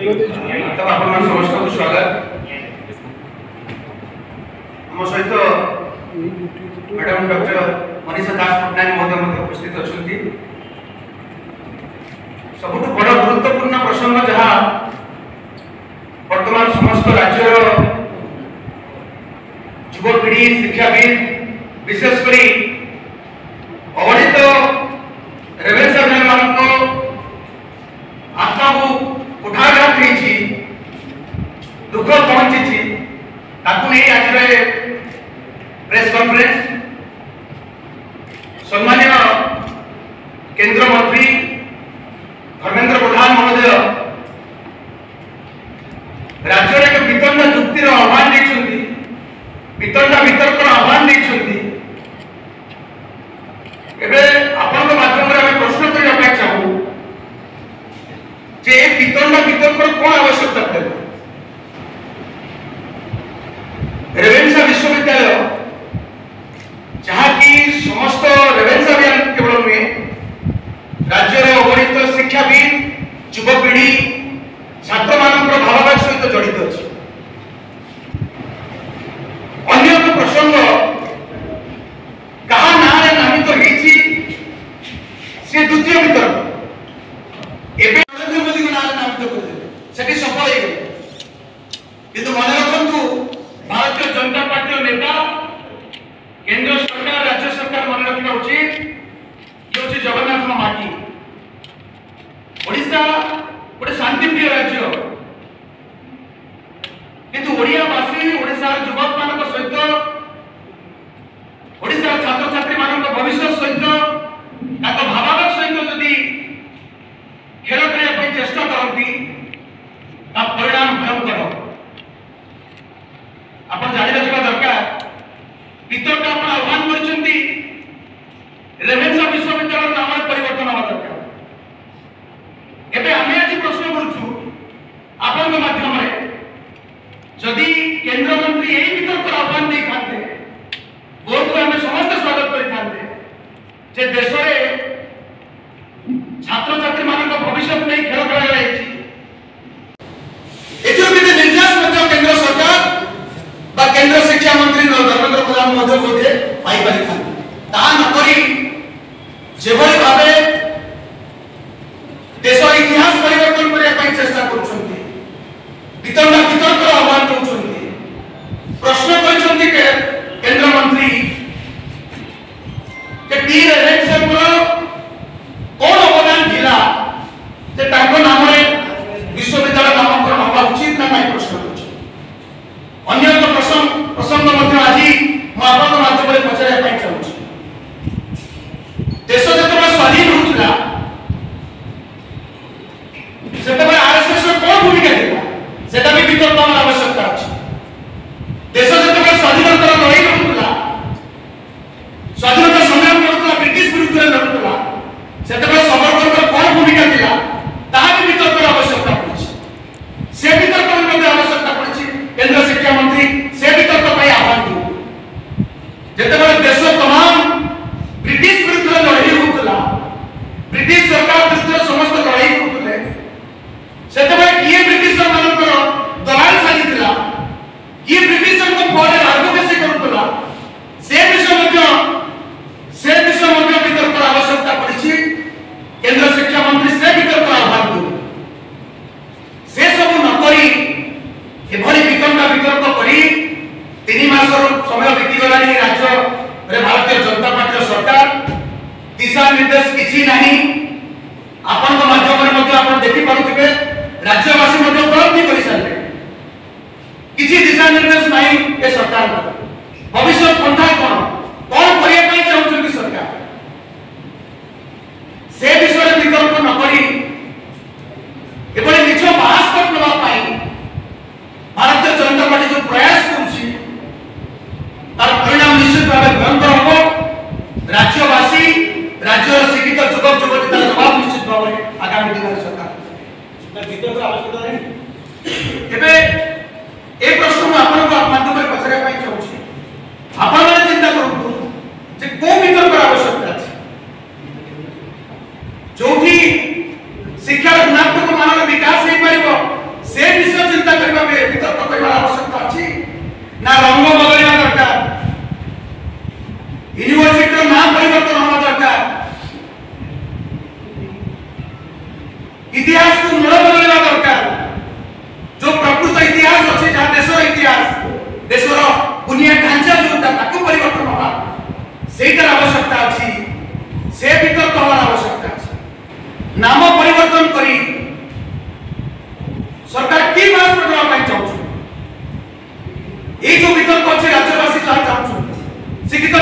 तब आपण समस्त को स्वागत हम सहित मैडम डॉक्टर मनीषा दास पटनायक महोदय उपस्थित अच्छा सबुठ बड़ गुरुत्वपूर्ण प्रसंग जहाँ वर्तमान समस्त राज्य युवपीढ़ी शिक्षाविद विशेषकर अवहेलित रेवेन्सा मान आत्मा को उठाघात दुख पहुंची आज प्रेस कॉन्फ्रेंस सम्मानीय केंद्र मंत्री धर्मेंद्र प्रधान महोदय राज्य एक वितंडा जुक्तिर आह्वान देते वितंडा वितर्कर आह्वान देते आपण माध्यम प्रश्न करने चाहूँ जे वितंडा वितर्कर कौन आवश्यकता पड़े रेवेन्सा विश्वविद्यालय जहाँ की समस्त रेवेन्सा केवल नुहे राज्य अवहेलित शिक्षाविद युवपीढ़ी छात्र मान भावावेग सहित जड़ित अच्छे अन्य एक प्रसंग कहा ना नामित से द्वितीय वितर्क नरेंद्र मोदी को नाम नामित कर सफल किंतु मन रखु भारतीय जनता पार्टी नेता केंद्र सरकार राज्य सरकार मन रखा उचित ये जगन्नाथ माटी ओडिशा गोटे शांतिप्रिय राज्य किंतु ओडियावासी ओडिशा युवक मान सहित ओडिशा छात्र छात्री मान भविष्य सहित भावावेग सहित जदि खेल करने चेष्टा करती परिणाम भयंकर आप जानी रखा दरकार वितर्क आप आह्वान कर रेवेन्सा विश्वविद्यालय नाम परिवर्तन हवा दरकार एबे आमे आज प्रश्न करूछु आपन माध्यम जदि केंद्र मंत्री यही वितर्क आह्वान दे थाते बहुत को हमें समस्त स्वागत करि थाते जे देश रे छात्र छात्री मान भविष्य नहीं खेल खेला जाए निर्देश केंद्र सरकार केंद्र शिक्षा मंत्री धर्मेंद्र प्रधान महोदय बोधे पाई पारि था नकरी जेभली भावे देश इतिहास परिवर्तन करने चेष्टा कर वितंडा वितर्क आह्वान कर प्रश्न कर केंद्र मंत्री टी रेवेन्सा कौन अवदान थिला जे ताको नाम विश्वविद्यालय नामकरण हवा उचित ना नहीं प्रश्न कर अन्य एक प्रसंग मध्य आज मुझे माध्यम पचार चाहूँ देश जो स्वाधीन होता से आरएसएस कौन भूमिका था भी वितर्क आवश्यकता अच्छी देश जो स्वाधीनता लड़ाई लड़ूला स्वाधीनता संग्राम लड़ूला ब्रिटिश विरुद्ध लड़ूला से समर्थन कौन भूमिका था भी वितर्क आवश्यकता पड़ी से वितर्क आवश्यकता पड़ी केंद्र शिक्षा मंत्री से वितर्क आह्वान जिते देश तमाम ब्रिटिश विरुद्ध लड़ाई होता ब्रिटिश सरकार विरुद्ध समस्त लड़ाई होते से किए ब्रिटिश दलाल साजिला किए ब्रिटिश एडवोकेसी करूला से विषय वितर्क आवश्यकता पड़ी केंद्र शिक्षा मंत्री से वितर्क आह्वान कर से सब नकरी एभली वितंडा वितर्क करी 3 मास समय बीतीगला राज्य भारतीय जनता पार्टी सरकार दिशा निर्देश किसी नहीं आपण माध्यम देखी पारे राज्यवासी उपलब्धि कर सारे किसी दिशा निर्देश नहीं ए सरकार भविष्य पंथा कौन कौन करने चाहते सरकार से विषय विकल्प नकरी निज पासपोर्ट नापी भारतीय जनता पार्टी जो प्रयास कर परिणाम निश्चित भाव भयंकर हम राज्यवासी राज्य शिक्षित युवक युवती तार जवाब निश्चित भाव आगामी दिन में सरकार ए प्रश्न माध्यम पचार चाहूँ आप चिंता करूँ कौ वितर्क आवश्यकता अच्छी जो इतिहास को मूल बदलवा दरकार जो प्रकृत इतिहास अच्छे जहाँ देशर इतिहास देशर बुनिया ढांचा जोटा ताकू परिवर्तन होगा सेटार आवश्यकता अच्छी से वितर्क हवार आवश्यकता अच्छी नाम परिवर्तन करी सरकार की मास प्रकल्प चाहूँ ये जो वितर्क अच्छे राज्यवासी जहाँ चाहूँ शिक्षित